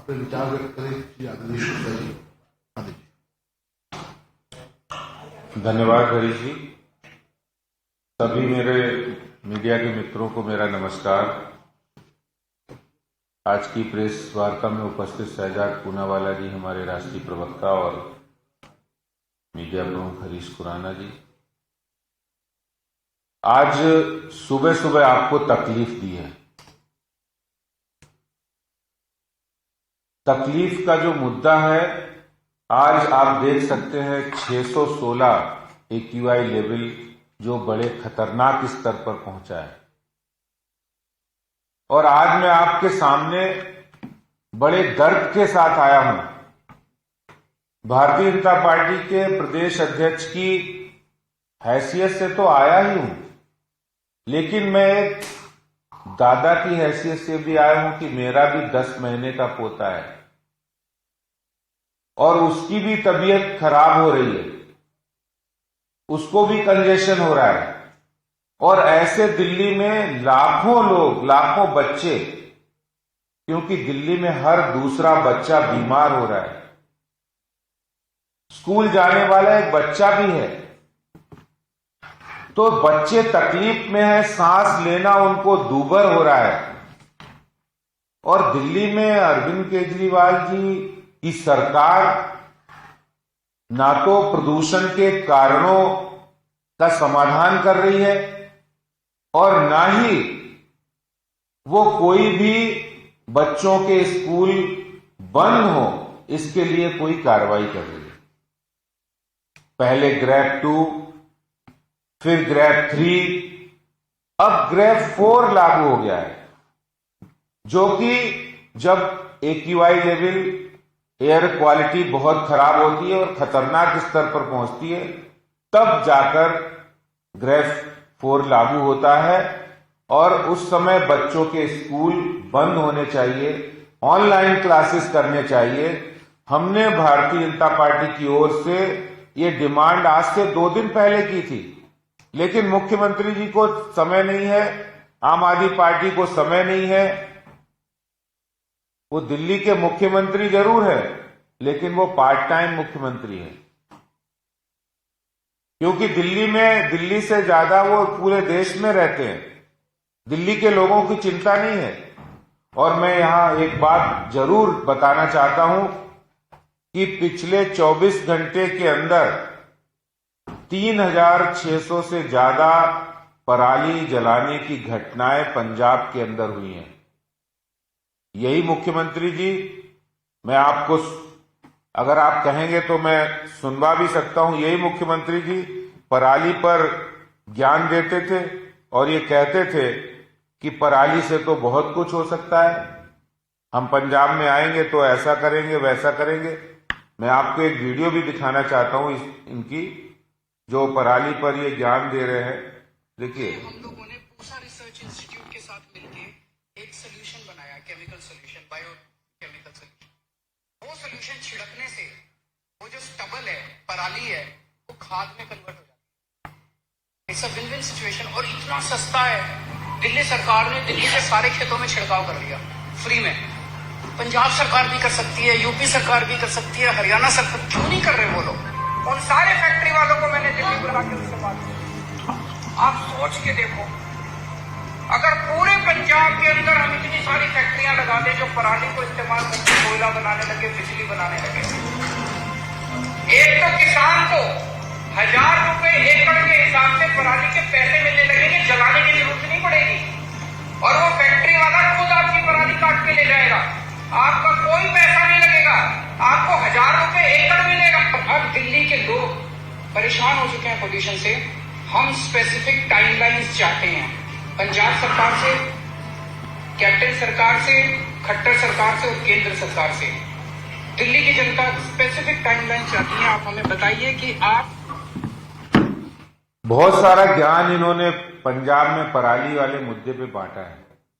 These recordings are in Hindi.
अपने विचार व्यक्त करें श्री आदरणीय शुक्ला जी। धन्यवाद हरीश जी। सभी मेरे मीडिया के मित्रों को मेरा नमस्कार। आज की प्रेस वार्ता में उपस्थित शहजाद पूनावाला जी, हमारे राष्ट्रीय प्रवक्ता, और मीडिया प्रमुख हरीश खुराना जी, आज सुबह सुबह आपको तकलीफ दी है। तकलीफ का जो मुद्दा है, आज आप देख सकते हैं 616 AQI लेवल जो बड़े खतरनाक स्तर पर पहुंचा है। और आज मैं आपके सामने बड़े दर्द के साथ आया हूं। भारतीय जनता पार्टी के प्रदेश अध्यक्ष की हैसियत से तो आया ही हूं, लेकिन मैं एक दादा की हैसियत से भी आया हूं कि मेरा भी 10 महीने का पोता है और उसकी भी तबीयत खराब हो रही है, उसको भी कंजेशन हो रहा है। और ऐसे दिल्ली में लाखों लोग, लाखों बच्चे, क्योंकि दिल्ली में हर दूसरा बच्चा बीमार हो रहा है। स्कूल जाने वाला एक बच्चा भी है, तो बच्चे तकलीफ में है, सांस लेना उनको दूभर हो रहा है। और दिल्ली में अरविंद केजरीवाल जी की सरकार ना तो प्रदूषण के कारणों का समाधान कर रही है और ना ही वो कोई भी बच्चों के स्कूल बंद हो इसके लिए कोई कार्रवाई कर रही है। पहले ग्रेड 2, फिर ग्रेड 3, अब ग्रेड 4 लागू हो गया है, जो कि जब AQI लेवल, एयर क्वालिटी बहुत खराब होती है और खतरनाक स्तर पर पहुंचती है, तब जाकर ग्रेड 4 लागू होता है। और उस समय बच्चों के स्कूल बंद होने चाहिए, ऑनलाइन क्लासेस करने चाहिए। हमने भारतीय जनता पार्टी की ओर से ये डिमांड आज से 2 दिन पहले की थी, लेकिन मुख्यमंत्री जी को समय नहीं है, आम आदमी पार्टी को समय नहीं है। वो दिल्ली के मुख्यमंत्री जरूर है, लेकिन वो पार्ट टाइम मुख्यमंत्री है, क्योंकि दिल्ली से ज्यादा वो पूरे देश में रहते हैं। दिल्ली के लोगों की चिंता नहीं है। और मैं यहां एक बात जरूर बताना चाहता हूं कि पिछले 24 घंटे के अंदर 3600 से ज्यादा पराली जलाने की घटनाएं पंजाब के अंदर हुई हैं। यही मुख्यमंत्री जी, मैं आपको, अगर आप कहेंगे तो मैं सुनवा भी सकता हूं, यही मुख्यमंत्री जी पराली पर ज्ञान देते थे और ये कहते थे कि पराली से तो बहुत कुछ हो सकता है, हम पंजाब में आएंगे तो ऐसा करेंगे, वैसा करेंगे। मैं आपको एक वीडियो भी दिखाना चाहता हूं इनकी, जो पराली पर ये ज्ञान दे रहे हैं। देखिए, हम लोगों ने पूसा रिसर्च इंस्टीट्यूट के साथ मिलकर एक सोल्यूशन बनाया, केमिकल सोल्यूशन, बायोकेमिकल सोल्यूशन। वो सोल्यूशन छिड़कने से वो जो स्टबल है, पराली है, वो खाद में कन्वर्ट हो जाती है। It's a win win situation और इतना सस्ता है। दिल्ली सरकार ने दिल्ली के सारे खेतों में छिड़काव कर लिया फ्री में। पंजाब सरकार भी कर सकती है, यूपी सरकार भी कर सकती है, हरियाणा सरकार क्यों नहीं कर रहे वो लोग? उन सारे फैक्ट्री वालों को मैंने दिल्ली बुला के उनसे बात की। आप सोच के देखो, अगर पूरे पंजाब के अंदर हम इतनी सारी फैक्ट्रियां लगा दें जो पराली को इस्तेमाल करके कोयला बनाने लगे, बिजली बनाने लगे, एक तो किसान को 1000 रुपए एकड़ के हिसाब से पराली के पैसे मिलने लगेंगे, जलाने की जरूरत नहीं पड़ेगी। और वो फैक्ट्री वाला खुद आपकी पराली काट के ले जाएगा, आपका कोई पैसा नहीं लगेगा, आपको 1000 रुपए एकड़ मिलेगा। अब दिल्ली के लोग परेशान हो चुके हैं पोल्यूशन से। हम स्पेसिफिक टाइमलाइंस चाहते हैं पंजाब सरकार से, कैप्टन सरकार से, खट्टर सरकार से और केंद्र सरकार से। दिल्ली की जनता स्पेसिफिक टाइमलाइन चाहती है। आप हमें बताइए कि आप, बहुत सारा ज्ञान इन्होंने पंजाब में पराली वाले मुद्दे पे बांटा है।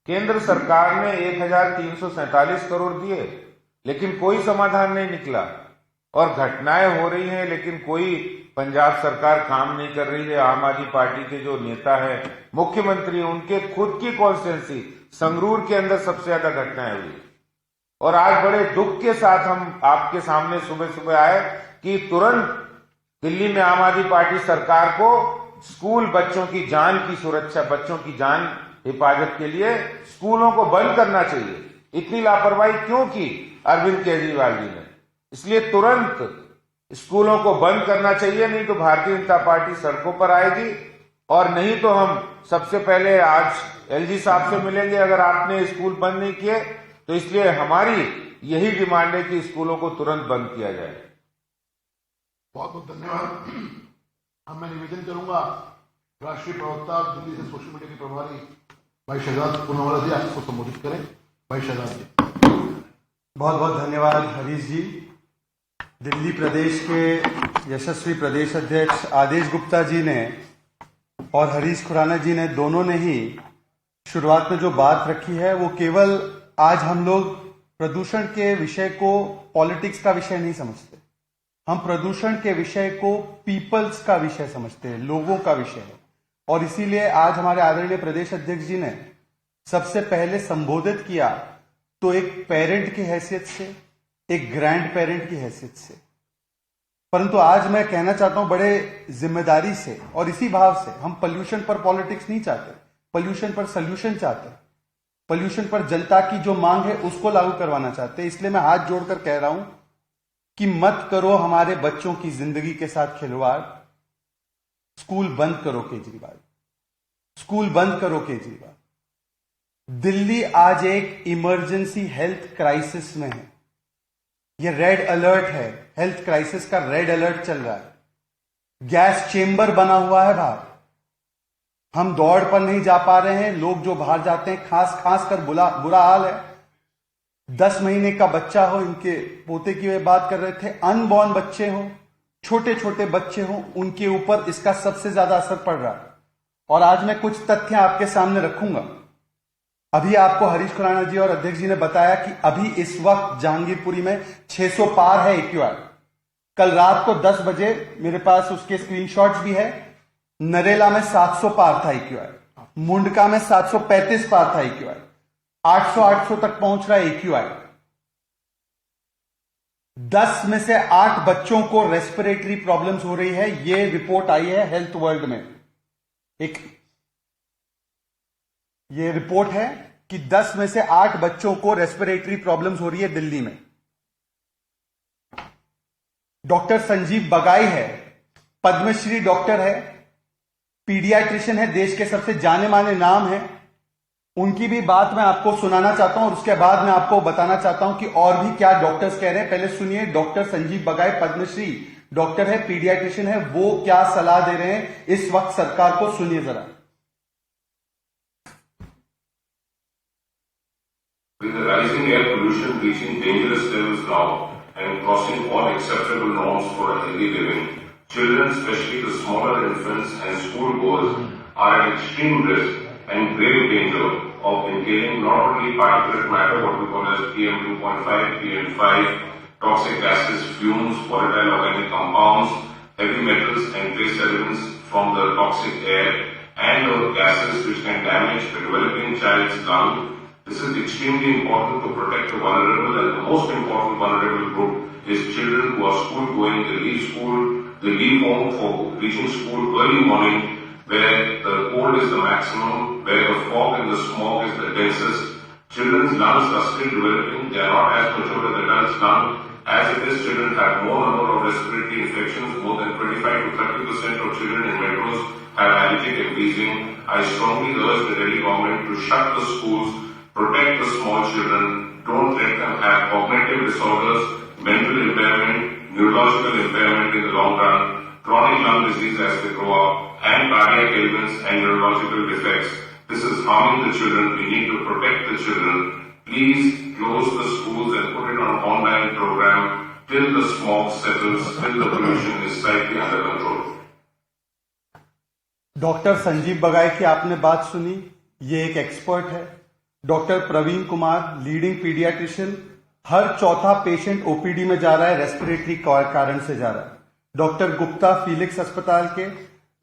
केंद्र सरकार ने 1347 करोड़ दिए, लेकिन कोई समाधान नहीं निकला और घटनाएं हो रही हैं, लेकिन कोई पंजाब सरकार काम नहीं कर रही है। आम आदमी पार्टी के जो नेता है, मुख्यमंत्री, उनके खुद की कॉन्स्टिट्यूंसी संगरूर के अंदर सबसे ज्यादा घटनाएं हुई। और आज बड़े दुख के साथ हम आपके सामने सुबह सुबह आए कि तुरंत दिल्ली में आम आदमी पार्टी सरकार को स्कूल बच्चों की जान की सुरक्षा, बच्चों की जान हिफाजत के लिए स्कूलों को बंद करना चाहिए। इतनी लापरवाही क्यों की अरविंद केजरीवाल जी ने? इसलिए तुरंत स्कूलों को बंद करना चाहिए, नहीं तो भारतीय जनता पार्टी सड़कों पर आएगी। और नहीं तो हम सबसे पहले आज एलजी साहब से मिलेंगे अगर आपने स्कूल बंद नहीं किए तो। इसलिए हमारी यही डिमांड है कि स्कूलों को तुरंत बंद किया जाए। बहुत बहुत धन्यवाद। अब मैं निवेदन करूंगा राष्ट्रीय प्रवक्ता दिल्ली से सोशल मीडिया के प्रभारी भाई शहजाद पूनावाला जी आपको संबोधित करें। भाई शहजाद जी। बहुत बहुत धन्यवाद हरीश जी। दिल्ली प्रदेश के यशस्वी प्रदेश अध्यक्ष आदेश गुप्ता जी ने और हरीश खुराना जी ने दोनों ने ही शुरुआत में जो बात रखी है वो केवल आज हम लोग प्रदूषण के विषय को पॉलिटिक्स का विषय नहीं समझते, हम प्रदूषण के विषय को पीपल्स का विषय समझते हैं, लोगों का विषय है। और इसीलिए आज हमारे आदरणीय प्रदेश अध्यक्ष जी ने सबसे पहले संबोधित किया तो एक पेरेंट की हैसियत से, एक ग्रैंड पेरेंट की हैसियत से। परंतु आज मैं कहना चाहता हूं बड़े जिम्मेदारी से और इसी भाव से, हम पोल्यूशन पर पॉलिटिक्स नहीं चाहते, पोल्यूशन पर सोल्यूशन चाहते हैं, पोल्यूशन पर जनता की जो मांग है उसको लागू करवाना चाहते हैं। इसलिए मैं हाथ जोड़कर कह रहा हूं कि मत करो हमारे बच्चों की जिंदगी के साथ खिलवाड़। स्कूल बंद करो केजरीवाल, स्कूल बंद करो केजरीवाल। दिल्ली आज एक इमरजेंसी हेल्थ क्राइसिस में है। यह रेड अलर्ट है, हेल्थ क्राइसिस का रेड अलर्ट चल रहा है। गैस चेंबर बना हुआ है बाहर, हम दौड़ पर नहीं जा पा रहे हैं। लोग जो बाहर जाते हैं खांस खांस कर बुरा हाल है। 10 महीने का बच्चा हो, इनके पोते की वे बात कर रहे थे, अनबॉर्न बच्चे हो, छोटे छोटे बच्चे हो, उनके ऊपर इसका सबसे ज्यादा असर पड़ रहा है। और आज मैं कुछ तथ्य आपके सामने रखूंगा। अभी आपको हरीश खुराना जी और अध्यक्ष जी ने बताया कि अभी इस वक्त जहांगीरपुरी में 600 पार है एक्यूआई। कल रात को 10 बजे मेरे पास उसके स्क्रीनशॉट्स भी है। नरेला में 700 पार था एक्यूआई, मुंडका में 735 पार था एक्यूआई, 800 तक पहुंच रहा है एक्यूआई। 10 में से 8 बच्चों को रेस्पिरेटरी प्रॉब्लम्स हो रही है। यह रिपोर्ट आई है हेल्थ वर्ल्ड में। यह रिपोर्ट है कि 10 में से 8 बच्चों को रेस्पिरेटरी प्रॉब्लम्स हो रही है दिल्ली में। डॉक्टर संजीव बगाई है, पद्मश्री डॉक्टर है, पीडियाट्रिशियन है, देश के सबसे जाने माने नाम है। उनकी भी बात मैं आपको सुनाना चाहता हूं और उसके बाद मैं आपको बताना चाहता हूं कि और भी क्या डॉक्टर्स कह रहे हैं। पहले सुनिए, डॉक्टर संजीव बगाई पद्मश्री डॉक्टर है, पीडियाट्रिशियन है, वो क्या सलाह दे रहे हैं इस वक्त सरकार को, सुनिए जरा। With the rising air pollution reaching dangerous levels now and crossing all acceptable norms for a healthy living, children, especially the smaller infants and schoolgoers, are at extreme risk and grave danger of inhaling not only particulate matter, what we call as PM2.5, PM5, toxic gases, fumes, volatile organic compounds, heavy metals and trace elements from the toxic air, and gases which can damage the developing child's lung. This is extremely important to protect the vulnerable, and the most important vulnerable group is children who are school going. They leave home for reaching school early morning, where the cold is the maximum, where the fog and the smog is the densest. Children's lungs are still developing. They are not as mature as adults' lungs. As it is, children have more number of respiratory infections. More than 25 to 30% of children in metros have allergic and wheezing. I strongly urge the Delhi government to shut the schools, protect the small children, don't let them have cognitive disorders, mental impairment, neurological impairment in the long run, chronic lung disease as they grow up, and cardiac ailments and neurological defects. This is harming the children. We need to protect the children. Please close the schools and put it on an online program till the smog settles, till the pollution is slightly under control. Doctor Sanjeev Bagai की आपने बात सुनी, ये एक एक्सपर्ट है। Doctor Praveen Kumar, leading paediatrician, हर चौथा पेशेंट ओपीडी में जा रहा है रेस्पिरेटरी कारण से जा रहा है। डॉक्टर गुप्ता फीलिक्स अस्पताल के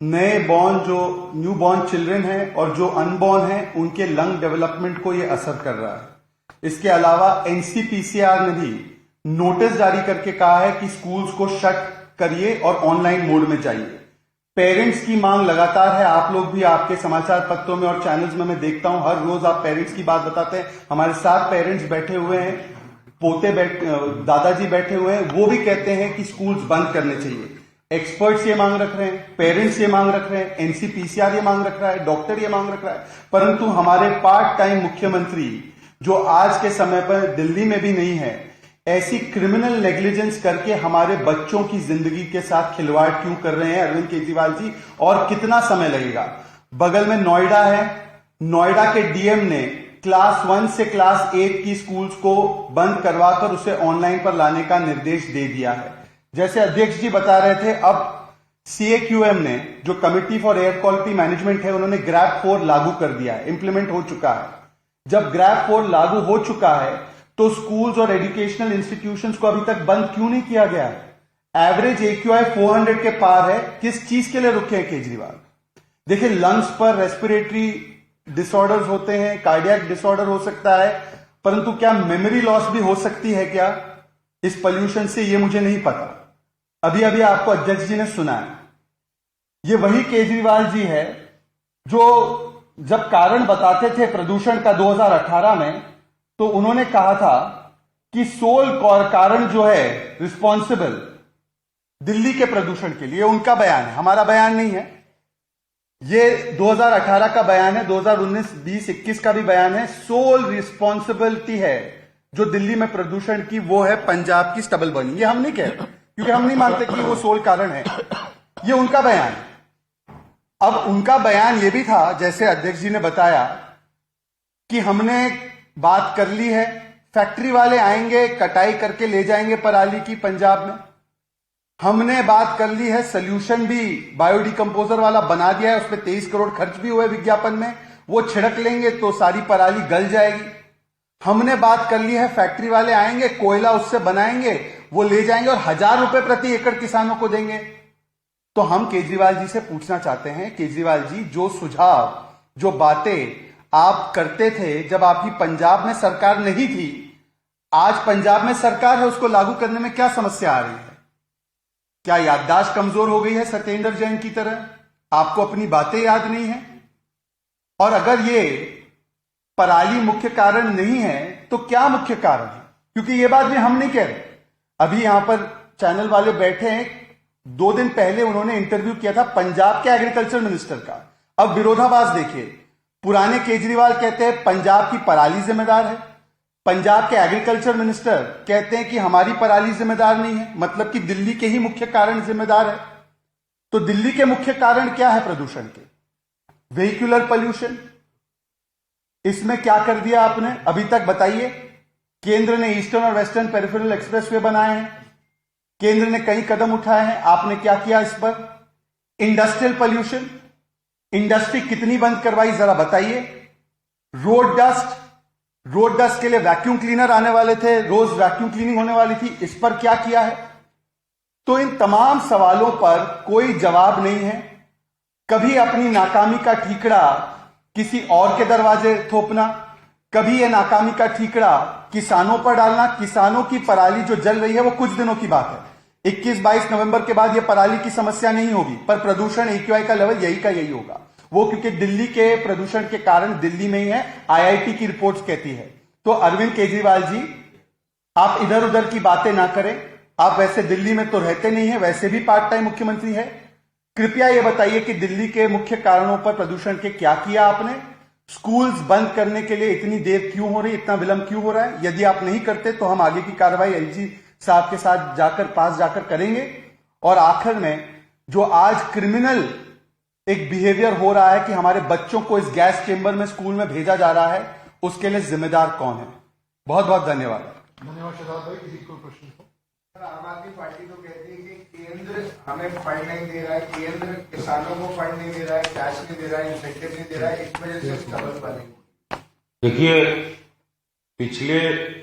नए बॉर्न, जो न्यू बॉर्न चिल्ड्रन हैं और जो अनबॉर्न हैं, उनके लंग डेवलपमेंट को ये असर कर रहा है। इसके अलावा एनसीपीसीआर ने भी नोटिस जारी करके कहा है कि स्कूल्स को शट करिए और ऑनलाइन मोड में जाइए। पेरेंट्स की मांग लगातार है, आप लोग भी आपके समाचार पत्रों में और चैनल्स में मैं देखता हूं, हर रोज आप पेरेंट्स की बात बताते हैं। हमारे साथ पेरेंट्स बैठे हुए हैं, दादाजी बैठे हुए हैं, वो भी कहते हैं कि स्कूल्स बंद करने चाहिए। एक्सपर्ट्स ये मांग रख रहे हैं, पेरेंट्स ये मांग रख रहे हैं, एनसीपीसीआर ये मांग रख रहा है, डॉक्टर ये मांग रख रहा है, परंतु हमारे पार्ट टाइम मुख्यमंत्री जो आज के समय पर दिल्ली में भी नहीं है, ऐसी क्रिमिनल नेग्लिजेंस करके हमारे बच्चों की जिंदगी के साथ खिलवाड़ क्यों कर रहे हैं अरविंद केजरीवाल जी, और कितना समय लगेगा? बगल में नोएडा है, नोएडा के डीएम ने क्लास 1 से क्लास 8 की स्कूल्स को बंद करवाकर उसे ऑनलाइन पर लाने का निर्देश दे दिया है। जैसे अध्यक्ष जी बता रहे थे, अब CAQM ने, जो committee for air quality management है, उन्होंने ग्रैब 4 लागू कर दिया है, इंप्लीमेंट हो चुका है। जब ग्रैब 4 लागू हो चुका है तो स्कूल्स और एजुकेशनल इंस्टीट्यूशंस को अभी तक बंद क्यों नहीं किया गया है? एवरेज AQI 400 के पार है, किस चीज के लिए रुके हैं केजरीवाल? देखिए, लंग्स पर रेस्पिरेटरी डिसऑर्डर्स होते हैं, कार्डियक डिसऑर्डर हो सकता है, परंतु क्या मेमोरी लॉस भी हो सकती है क्या इस पोल्यूशन से? ये मुझे नहीं पता। अभी अभी आपको अध्यक्ष जी ने सुनाया, ये वही केजरीवाल जी है जो जब कारण बताते थे प्रदूषण का 2018 में, तो उन्होंने कहा था कि सोल कारण जो है रिस्पॉन्सिबल दिल्ली के प्रदूषण के लिए, उनका बयान है, हमारा बयान नहीं है। ये 2018 का बयान है, 2019, 20, 21 का भी बयान है। सोल रिस्पॉन्सिबिलिटी है जो दिल्ली में प्रदूषण की, वो है पंजाब की स्टबल बर्निंग। ये हम नहीं कह रहे, क्योंकि हम नहीं मानते कि वो सोल कारण है, ये उनका बयान है। अब उनका बयान ये भी था, जैसे अध्यक्ष जी ने बताया, कि हमने बात कर ली है, फैक्ट्री वाले आएंगे, कटाई करके ले जाएंगे पराली की पंजाब में। हमने बात कर ली है, सोल्यूशन भी बायोडिकंपोजर वाला बना दिया है, उस पर 23 करोड़ खर्च भी हुए विज्ञापन में, वो छिड़क लेंगे तो सारी पराली गल जाएगी। हमने बात कर ली है, फैक्ट्री वाले आएंगे, कोयला उससे बनाएंगे, वो ले जाएंगे और 1000 रुपए प्रति एकड़ किसानों को देंगे। तो हम केजरीवाल जी से पूछना चाहते हैं, केजरीवाल जी, जो सुझाव, जो बातें आप करते थे जब आपकी पंजाब में सरकार नहीं थी, आज पंजाब में सरकार है, उसको लागू करने में क्या समस्या आ रही है? क्या याददाश्त कमजोर हो गई है सत्येंद्र जैन की तरह? आपको अपनी बातें याद नहीं है? और अगर ये पराली मुख्य कारण नहीं है तो क्या मुख्य कारण है? क्योंकि ये बात भी हम नहीं कह रहे। अभी यहां पर चैनल वाले बैठे हैं, 2 दिन पहले उन्होंने इंटरव्यू किया था पंजाब के एग्रीकल्चर मिनिस्टर का। अब विरोधाभास देखिए, पुराने केजरीवाल कहते हैं पंजाब की पराली जिम्मेदार है, पंजाब के एग्रीकल्चर मिनिस्टर कहते हैं कि हमारी पराली जिम्मेदार नहीं है, मतलब कि दिल्ली के ही मुख्य कारण जिम्मेदार है। तो दिल्ली के मुख्य कारण क्या है प्रदूषण के? Vehicular pollution. इसमें क्या कर दिया आपने अभी तक बताइए? केंद्र ने ईस्टर्न और वेस्टर्न पेरिफेरल एक्सप्रेसवे बनाए हैं, केंद्र ने कई कदम उठाए हैं, आपने क्या किया इस पर? इंडस्ट्रियल पोल्यूशन, इंडस्ट्री कितनी बंद करवाई जरा बताइए? रोड डस्ट के लिए वैक्यूम क्लीनर आने वाले थे, रोज वैक्यूम क्लीनिंग होने वाली थी, इस पर क्या किया है? तो इन तमाम सवालों पर कोई जवाब नहीं है। कभी अपनी नाकामी का ठीकरा किसी और के दरवाजे थोपना, कभी यह नाकामी का ठीकरा किसानों पर डालना। किसानों की पराली जो जल रही है वो कुछ दिनों की बात है, 21-22 नवंबर के बाद यह पराली की समस्या नहीं होगी, पर प्रदूषण AQI का लेवल यही का यही होगा। वो क्योंकि दिल्ली के प्रदूषण के कारण दिल्ली में ही है, IIT की रिपोर्ट्स कहती है। तो अरविंद केजरीवाल जी, आप इधर उधर की बातें ना करें। आप वैसे दिल्ली में तो रहते नहीं है, वैसे भी पार्ट टाइम मुख्यमंत्री है। कृपया यह बताइए कि दिल्ली के मुख्य कारणों पर प्रदूषण के क्या किया आपने? स्कूल्स बंद करने के लिए इतनी देर क्यों हो रही, इतना विलंब क्यों हो रहा है? यदि आप नहीं करते तो हम आगे की कार्रवाई LG साहब के साथ पास जाकर करेंगे। और आखिर में, जो आज क्रिमिनल एक बिहेवियर हो रहा है कि हमारे बच्चों को इस गैस चेंबर में स्कूल में भेजा जा रहा है, उसके लिए जिम्मेदार कौन है? बहुत बहुत धन्यवाद। धन्यवाद शहजाद भाई। किसी को प्रश्न हो? आम आदमी पार्टी तो कहती है कि केंद्र हमें फंड नहीं दे रहा है, केंद्र किसानों को फंड नहीं दे रहा है, कैश नहीं दे रहा है, इंसेंटिव नहीं दे रहा है, इस वजह से स्ट्रगल बनेगी। देखिए, पिछले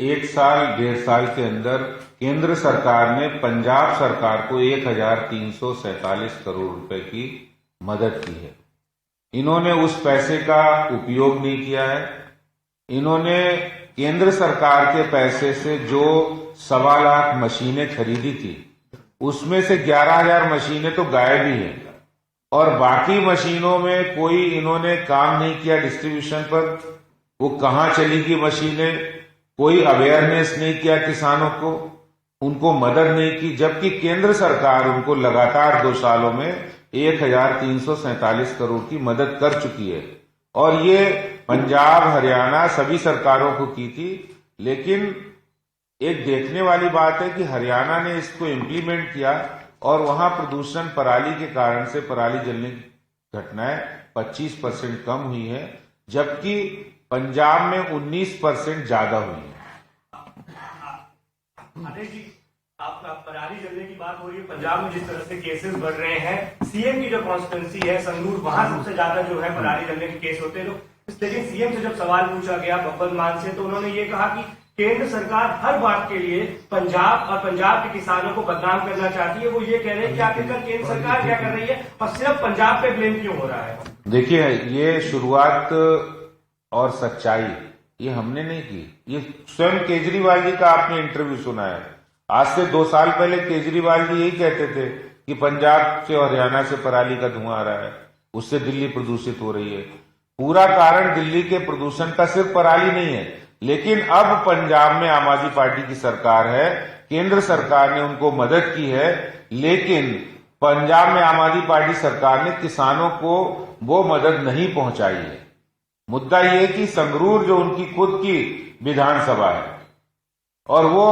1 साल 1.5 साल के अंदर केंद्र सरकार ने पंजाब सरकार को 1347 करोड़ रुपए की मदद की है। इन्होंने उस पैसे का उपयोग नहीं किया है। इन्होंने केंद्र सरकार के पैसे से जो 1.25 लाख मशीनें खरीदी थी, उसमें से 11,000 मशीनें तो गायब ही हैं और बाकी मशीनों में कोई इन्होंने काम नहीं किया डिस्ट्रीब्यूशन पर। वो कहां चली गई मशीनें, कोई अवेयरनेस नहीं किया किसानों को, उनको मदद नहीं की, जबकि केंद्र सरकार उनको लगातार 2 सालों में 1,347 करोड़ की मदद कर चुकी है। और ये पंजाब, हरियाणा सभी सरकारों को की थी। लेकिन एक देखने वाली बात है कि हरियाणा ने इसको इम्प्लीमेंट किया और वहां प्रदूषण पराली के कारण से पराली जलने की घटनाएं 25% कम हुई है, जबकि पंजाब में 19% ज्यादा हुई है। आदेश जी, आप पराली जलने की बात हो रही है, पंजाब में जिस तरह से केसेस बढ़ रहे हैं, सीएम की जो कॉन्स्टिट्यूंसी है संगरूर, वहां सबसे ज्यादा जो है पराली जलने के केस होते हैं। लेकिन सीएम से जब सवाल पूछा गया बब्बर मान से, तो उन्होंने ये कहा कि केंद्र सरकार हर बात के लिए पंजाब और पंजाब के किसानों को बदनाम करना चाहती है। वो ये कह रहे हैं कि आखिरकार केंद्र सरकार क्या कर रही है और सिर्फ पंजाब पे ब्लेम क्यों हो रहा है? देखिए, ये शुरुआत और सच्चाई ये हमने नहीं की, ये स्वयं केजरीवाल जी का आपने इंटरव्यू सुना है। आज से 2 साल पहले केजरीवाल जी यही कहते थे कि पंजाब से और हरियाणा से पराली का धुआं आ रहा है, उससे दिल्ली प्रदूषित हो रही है। पूरा कारण दिल्ली के प्रदूषण का सिर्फ पराली नहीं है, लेकिन अब पंजाब में आम आदमी पार्टी की सरकार है, केंद्र सरकार ने उनको मदद की है, लेकिन पंजाब में आम आदमी पार्टी सरकार ने किसानों को वो मदद नहीं पहुंचाई है। मुद्दा ये कि संगरूर जो उनकी खुद की विधानसभा है और वो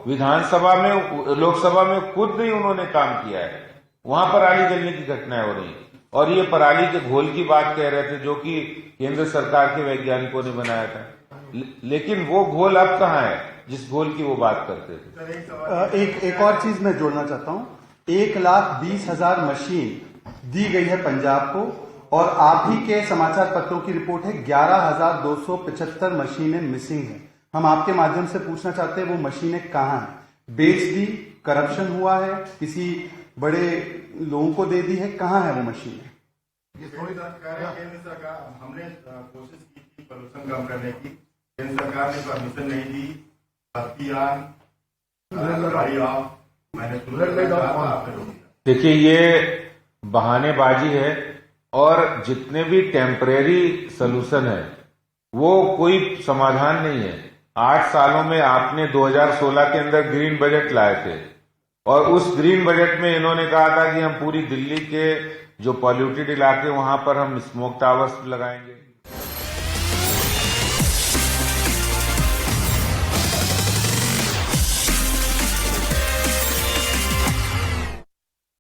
विधानसभा में, लोकसभा में खुद नहीं उन्होंने काम किया है, वहां पराली जलने की घटनाएं हो रही। और ये पराली के घोल की बात कह रहे थे जो कि केंद्र सरकार के वैज्ञानिकों ने बनाया था, लेकिन वो घोल अब कहाँ है जिस घोल की वो बात करते थे। एक और चीज मैं जोड़ना चाहता हूं। 1,20,000 मशीन दी गई है पंजाब को और आप ही के समाचार पत्रों की रिपोर्ट है 11,275 मशीनें मिसिंग है। हम आपके माध्यम से पूछना चाहते हैं वो मशीनें कहाँ हैं? बेच दी, करप्शन हुआ है, किसी बड़े लोगों को दे दी है, कहाँ है वो मशीनें? ये थोड़ी केंद्र सरकार, हमने कोशिश की थी प्रदूषण कम करने की, केंद्र सरकार ने परमिशन नहीं दी। देखिए, ये बहानेबाजी है और जितने भी टेम्परेरी सोल्यूशन है वो कोई समाधान नहीं है। 8 सालों में आपने 2016 के अंदर ग्रीन बजट लाए थे और उस ग्रीन बजट में इन्होंने कहा था कि हम पूरी दिल्ली के जो पॉल्यूटेड इलाके वहां पर हम स्मोक टावर्स लगाएंगे।